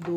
2